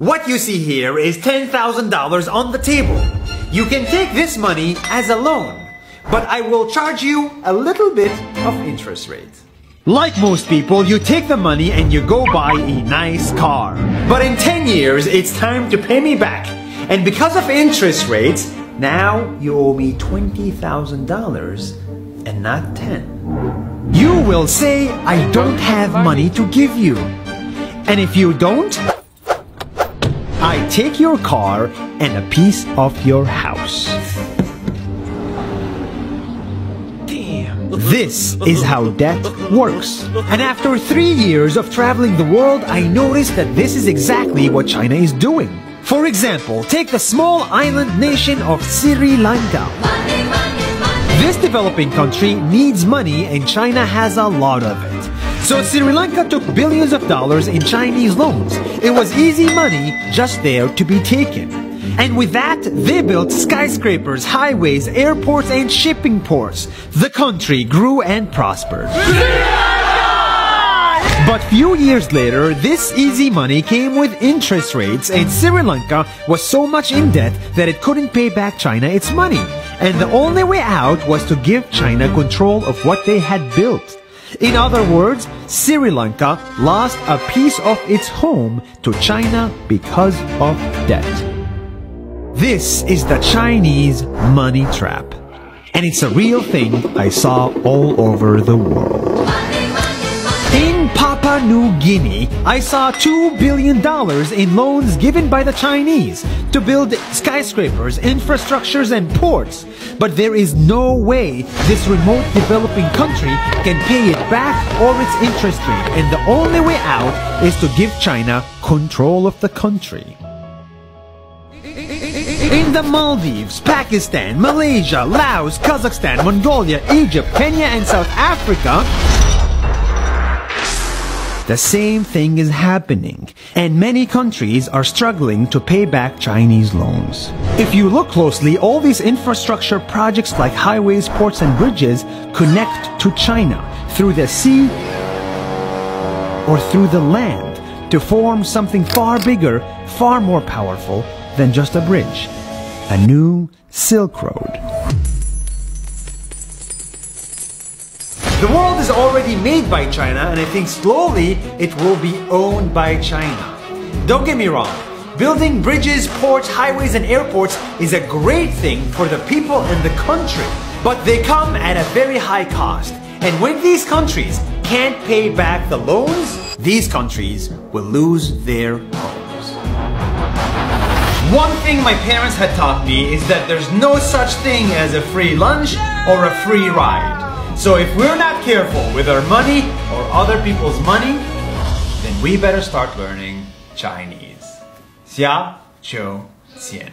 What you see here is $10,000 on the table. You can take this money as a loan, but I will charge you a little bit of interest rate. Like most people, you take the money and you go buy a nice car. But in 10 years, it's time to pay me back. And because of interest rates, now you owe me $20,000 and not 10. You will say, I don't have money to give you. And if you don't, I take your car and a piece of your house. Damn. This is how debt works. And after 3 years of traveling the world, I noticed that this is exactly what China is doing. For example, take the small island nation of Sri Lanka. This developing country needs money and China has a lot of it. So Sri Lanka took billions of dollars in Chinese loans. It was easy money just there to be taken. And with that, they built skyscrapers, highways, airports, and shipping ports. The country grew and prospered. But few years later, this easy money came with interest rates, and Sri Lanka was so much in debt that it couldn't pay back China its money. And the only way out was to give China control of what they had built. In other words, Sri Lanka lost a piece of its home to China because of debt. This is the Chinese money trap. And it's a real thing I saw all over the world. In Papua New Guinea, I saw $2 billion in loans given by the Chinese to build skyscrapers, infrastructures, and ports. But there is no way this remote developing country can pay it back or its interest rate, and the only way out is to give China control of the country. In the Maldives, Pakistan, Malaysia, Laos, Kazakhstan, Mongolia, Egypt, Kenya, and South Africa, the same thing is happening, and many countries are struggling to pay back Chinese loans. If you look closely, all these infrastructure projects like highways, ports, and bridges connect to China through the sea or through the land to form something far bigger, far more powerful than just a bridge, a new Silk Road. The world is already made by China, and I think slowly it will be owned by China. Don't get me wrong, building bridges, ports, highways, and airports is a great thing for the people and the country, but they come at a very high cost. And when these countries can't pay back the loans, these countries will lose their homes. One thing my parents had taught me is that there's no such thing as a free lunch or a free ride. So if we're not careful with our money or other people's money, then we better start learning Chinese. Xia Qiu Qian.